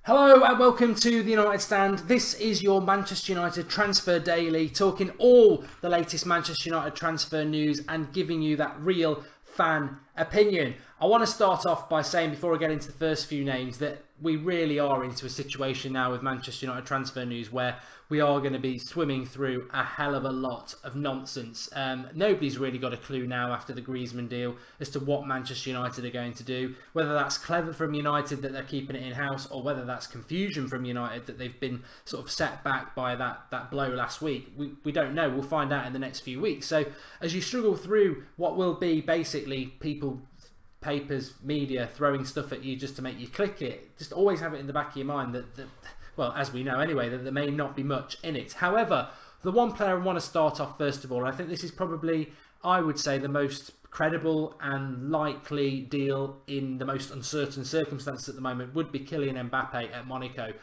Hello and welcome to the United Stand. This is your Manchester United Transfer Daily, talking all the latest Manchester United transfer news and giving you that real fan opinion. I want to start off by saying, before I get into the first few names, that we really are into a situation now with Manchester United transfer news where we are going to be swimming through a hell of a lot of nonsense. Nobody's really got a clue now after the Griezmann deal as to what Manchester United are going to do. Whether that's clever from United that they're keeping it in-house, or whether that's confusion from United that they've been sort of set back by that blow last week. We don't know. We'll find out in the next few weeks. So as you struggle through what will be basically people, papers, media throwing stuff at you just to make you click it, just always have it in the back of your mind that well, as we know anyway, that there may not be much in it. However, the one player I want to start off first of all, I think this is probably, I would say, the most credible and likely deal in the most uncertain circumstances at the moment, would be Kylian Mbappe at Monaco.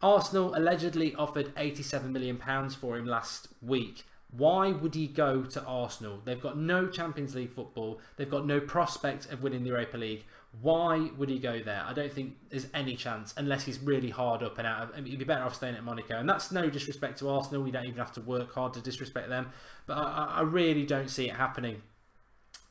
Arsenal allegedly offered £87 million for him last week. Why would he go to Arsenal? They've got no Champions League football. They've got no prospect of winning the Europa League. Why would he go there? I don't think there's any chance, unless he's really hard up and out. I mean, he'd be better off staying at Monaco. And that's no disrespect to Arsenal. We don't even have to work hard to disrespect them. But I really don't see it happening.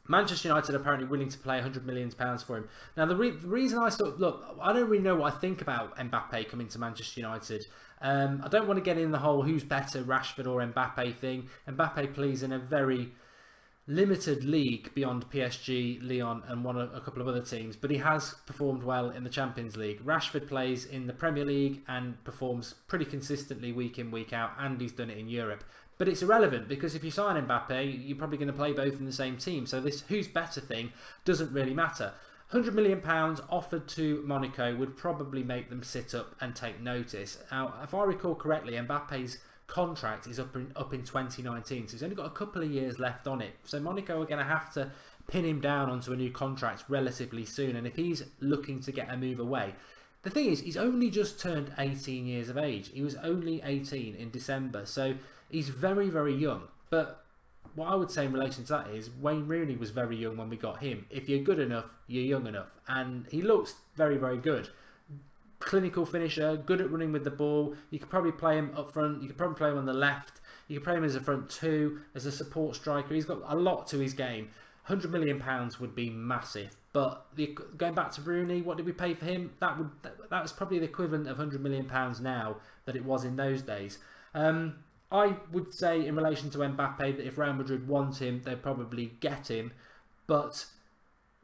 Manchester United are apparently willing to pay £100 million for him. Now, the reason I look, I don't really know what I think about Mbappe coming to Manchester United. I don't want to get in the whole who's better, Rashford or Mbappe thing. Mbappe plays in a very limited league beyond PSG, Lyon and a couple of other teams, but he has performed well in the Champions League. Rashford plays in the Premier League and performs pretty consistently week in, week out, and he's done it in Europe. But it's irrelevant, because if you sign Mbappe, you're probably going to play both in the same team. So this who's better thing doesn't really matter. £100 million offered to Monaco would probably make them sit up and take notice. Now, if I recall correctly, Mbappe's contract is up in 2019, so he's only got a couple of years left on it. So Monaco are going to have to pin him down onto a new contract relatively soon. And if he's looking to get a move away, the thing is, he's only just turned 18 years of age. He was only 18 in December, so he's very, very young. But what I would say in relation to that is Wayne Rooney was very young when we got him. If you're good enough, you're young enough. And he looks very, very good. Clinical finisher, good at running with the ball. You could probably play him up front. You could probably play him on the left. You could play him as a front two, as a support striker. He's got a lot to his game. £100 million would be massive. But going back to Rooney, what did we pay for him? That was probably the equivalent of £100 million now that it was in those days. I would say in relation to Mbappe that if Real Madrid want him, they'd probably get him. But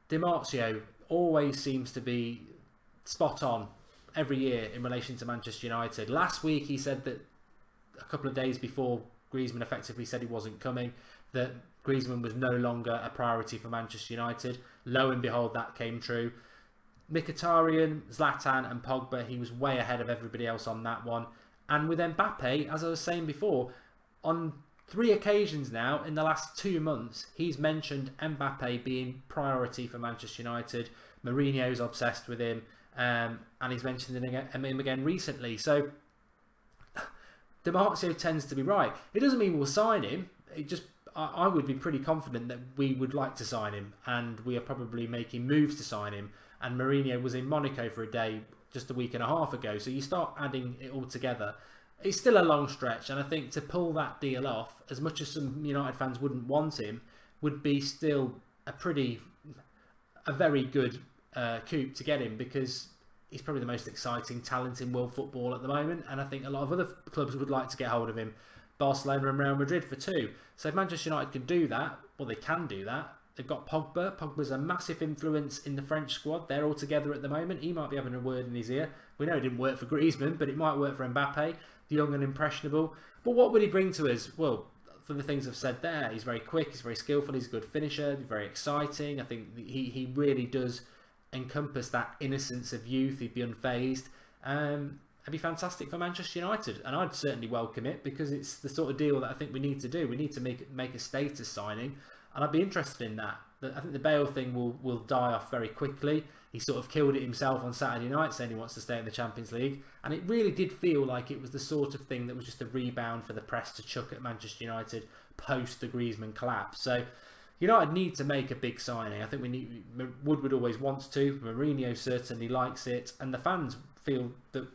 Di Marzio always seems to be spot on every year in relation to Manchester United. Last week he said that a couple of days before Griezmann effectively said he wasn't coming, that Griezmann was no longer a priority for Manchester United. Lo and behold, that came true. Mkhitaryan, Zlatan and Pogba, he was way ahead of everybody else on that one. And with Mbappe, as I was saying before, on 3 occasions now in the last 2 months, he's mentioned Mbappe being priority for Manchester United. Mourinho's obsessed with him, and he's mentioned him again recently. So Di Marzio tends to be right. It doesn't mean we'll sign him. I would be pretty confident that we would like to sign him, and we are probably making moves to sign him. And Mourinho was in Monaco for a day just a week and a half ago, so you start adding it all together. It's still a long stretch, and I think to pull that deal off, as much as some United fans wouldn't want him, would be still a very good coup to get him, because he's probably the most exciting talent in world football at the moment, and I think a lot of other clubs would like to get hold of him. Barcelona and Real Madrid for 2. So if Manchester United can do that, well, they can do that. They've got Pogba. Pogba's a massive influence in the French squad. They're all together at the moment. He might be having a word in his ear. We know it didn't work for Griezmann, but it might work for Mbappe, the young and impressionable. But what would he bring to us? Well, for the things I've said there, he's very quick, he's very skillful, he's a good finisher, he's very exciting. I think he really does encompass that innocence of youth. He'd be unfazed. It'd be fantastic for Manchester United, and I'd certainly welcome it, because it's the sort of deal that I think we need to do. We need to make a status signing, and I'd be interested in that. I think the Bale thing will die off very quickly. He sort of killed it himself on Saturday night, saying he wants to stay in the Champions League, and it really did feel like it was the sort of thing that was just a rebound for the press to chuck at Manchester United post the Griezmann collapse. So United need to make a big signing. I think Woodward always wants to. Mourinho certainly likes it, and the fans feel that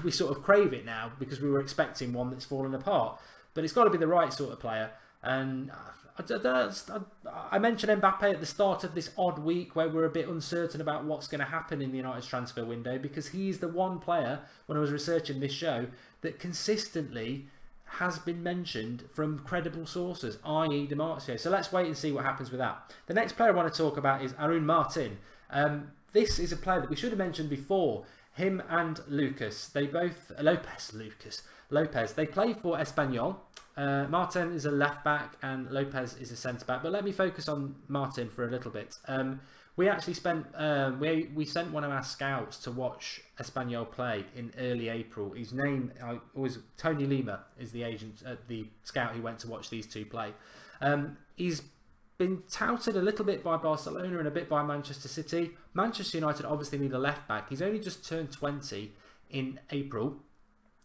we sort of crave it now because we were expecting one that's fallen apart. But it's got to be the right sort of player. And I mentioned Mbappe at the start of this odd week where we're a bit uncertain about what's going to happen in the United's transfer window, because he's the one player, when I was researching this show, that consistently has been mentioned from credible sources, i.e. Di Marzio. So let's wait and see what happens with that. The next player I want to talk about is Arun Martin. This is a player that we should have mentioned before. Him and Lopez, they play for Espanyol. Martin is a left back and Lopez is a centre back. But let me focus on Martin for a little bit. We actually spent we sent one of our scouts to watch Espanyol play in early April. His name was Tony Lima, is the agent, the scout who went to watch these two play. He's been touted a little bit by Barcelona and a bit by Manchester City. Manchester United obviously need a left back. He's only just turned 20 in April.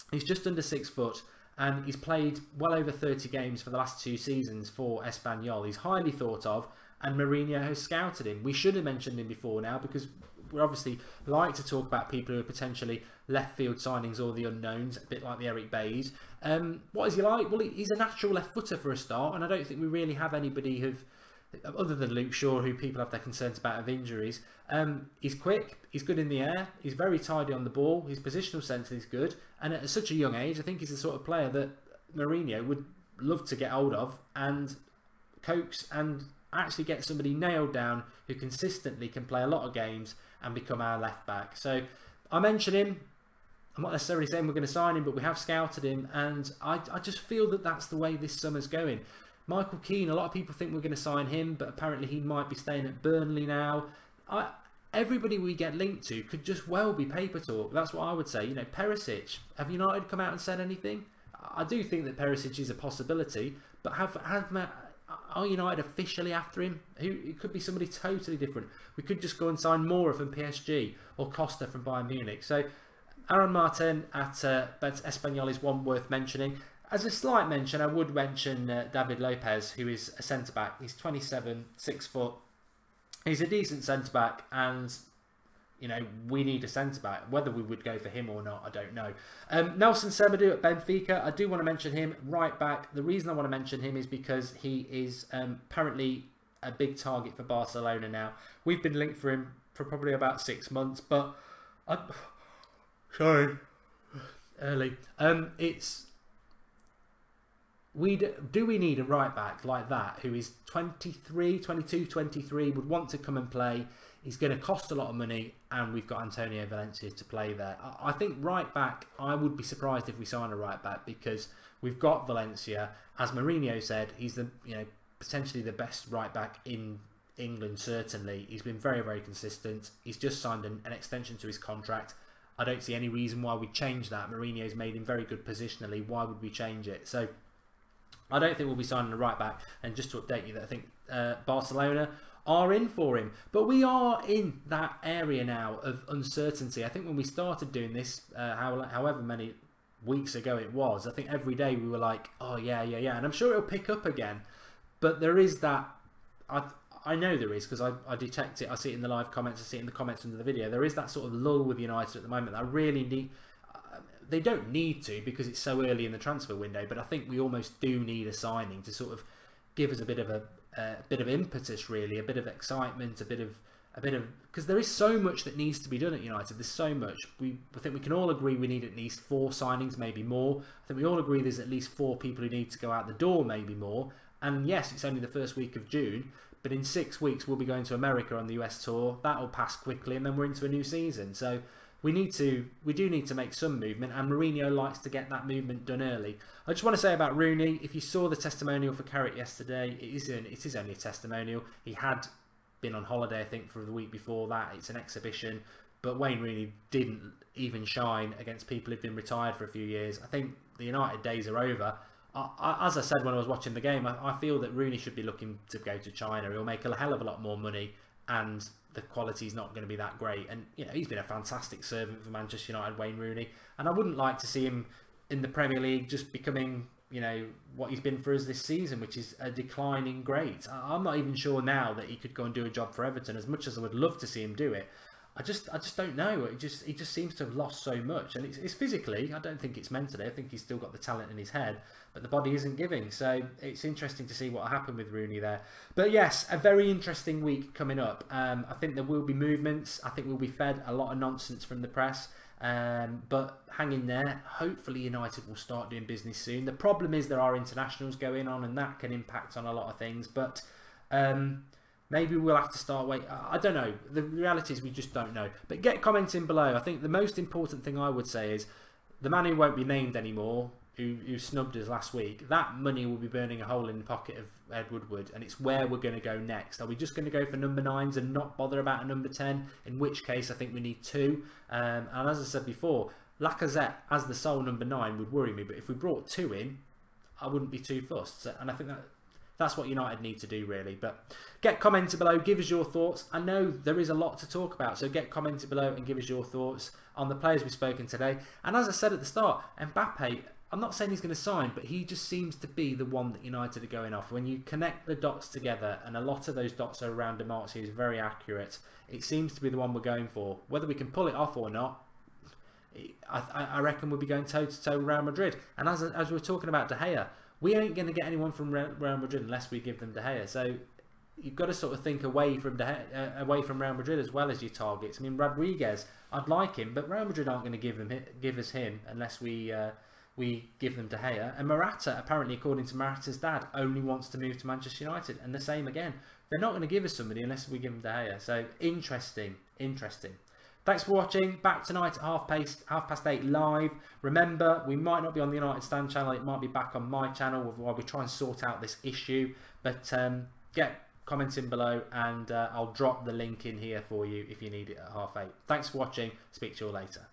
He's just under 6 foot. And he's played well over 30 games for the last 2 seasons for Espanyol. He's highly thought of, and Mourinho has scouted him. We should have mentioned him before now, because we obviously like to talk about people who are potentially left field signings or the unknowns, a bit like the Eric Bays. What is he like? Well, he's a natural left footer for a start, and I don't think we really have anybody who've, other than Luke Shaw, who people have their concerns about of injuries. He's quick, he's good in the air, he's very tidy on the ball, his positional sense is good, and at such a young age I think he's the sort of player that Mourinho would love to get hold of and coax and actually get somebody nailed down who consistently can play a lot of games and become our left back. So I mentioned him. I'm not necessarily saying we're going to sign him, but we have scouted him, and I just feel that that's the way this summer's going. Michael Keane, a lot of people think we're going to sign him, but apparently he might be staying at Burnley now. Everybody we get linked to could just well be paper talk. That's what I would say. You know, Perisic, have United come out and said anything? I do think that Perisic is a possibility, but are United officially after him? It could be somebody totally different. We could just go and sign Moura from PSG or Costa from Bayern Munich. So Arun Martin at Espanyol is one worth mentioning. As a slight mention, I would mention David Lopez, who is a centre-back. He's 27, 6 foot. He's a decent centre-back, and, you know, we need a centre-back. Whether we would go for him or not, I don't know. Nelson Semedo at Benfica, I do want to mention him. Right back. The reason I want to mention him is because he is apparently a big target for Barcelona now. We've been linked for him for probably about 6 months, but... sorry. Early. Do we need a right back like that who is 23, 22, 23, would want to come and play? He's going to cost a lot of money, and we've got Antonio Valencia to play there. I think right back, I would be surprised if we sign a right back, because we've got Valencia. As Mourinho said, he's the, you know, potentially the best right back in England, certainly. He's been very, very consistent. He's just signed an extension to his contract. I don't see any reason why we'd change that. Mourinho's made him very good positionally. Why would we change it? So I don't think we'll be signing a right back. And just to update you that I think Barcelona are in for him. But we are in that area now of uncertainty. I think when we started doing this, however many weeks ago it was, I think every day we were like, oh yeah. And I'm sure it'll pick up again. But there is that, I know there is, because I detect it. I see it in the live comments. I see it in the comments under the video. There is that sort of lull with United at the moment that I really need. They don't need to, because it's so early in the transfer window, but I think we almost do need a signing to sort of give us a bit of impetus, really, a bit of excitement, a bit of because there is so much that needs to be done at United. There's so much. I think we can all agree we need at least 4 signings, maybe more. I think we all agree there's at least 4 people who need to go out the door, maybe more. And yes, it's only the first week of June, but in 6 weeks we'll be going to America on the US tour. That'll pass quickly, and then we're into a new season. So we do need to make some movement, and Mourinho likes to get that movement done early. I just want to say about Rooney, if you saw the testimonial for Carrick yesterday, it is only a testimonial. He had been on holiday, I think, for the week before that. It's an exhibition, but Wayne Rooney didn't even shine against people who've been retired for a few years. I think the United days are over. As I said when I was watching the game, I feel that Rooney should be looking to go to China. He'll make a hell of a lot more money, and the quality is not going to be that great. And you know, he's been a fantastic servant for Manchester United, Wayne Rooney, and I wouldn't like to see him in the Premier League just becoming you know, what he's been for us this season, which is a declining grade. I'm not even sure now that he could go and do a job for Everton, as much as I would love to see him do it. I just don't know. He just seems to have lost so much, and it's physically. I don't think it's mentally. I think he's still got the talent in his head, but the body isn't giving. So it's interesting to see what happened with Rooney there. But yes, a very interesting week coming up. I think there will be movements. I think we'll be fed a lot of nonsense from the press. But hang in there. Hopefully United will start doing business soon. The problem is there are internationals going on, and that can impact on a lot of things. But maybe we'll have to start waiting. I don't know. The reality is we just don't know. But get commenting below. I think the most important thing I would say is the man who won't be named anymore, who snubbed us last week, that money will be burning a hole in the pocket of Ed Woodward, and it's where we're going to go next. Are we just going to go for number 9s and not bother about a number 10? In which case, I think we need 2. And as I said before, Lacazette as the sole number 9 would worry me, but if we brought 2 in, I wouldn't be too fussed. And I think that's what United need to do, really. But get commented below, give us your thoughts. I know there is a lot to talk about, so get commented below and give us your thoughts on the players we've spoken today. And as I said at the start, Mbappe, I'm not saying he's going to sign, but he just seems to be the one that United are going off. When you connect the dots together, and a lot of those dots are around Demartsi, who's very accurate, it seems to be the one we're going for. Whether we can pull it off or not, I reckon we'll be going toe-to-toe with Real Madrid. And as we were talking about De Gea, we ain't going to get anyone from Real Madrid unless we give them De Gea. So you've got to sort of think away from Real Madrid as well as your targets. I mean, Rodriguez, I'd like him, but Real Madrid aren't going to give us him unless we give them De Gea. And Morata, apparently, according to Morata's dad, only wants to move to Manchester United. And the same again. They're not going to give us somebody unless we give them De Gea. So interesting. Thanks for watching. Back tonight at 8:30 live. Remember, we might not be on the United Stand channel. It might be back on my channel while we try and sort out this issue. But get commenting below, and I'll drop the link in here for you if you need it at 8:30. Thanks for watching. Speak to you all later.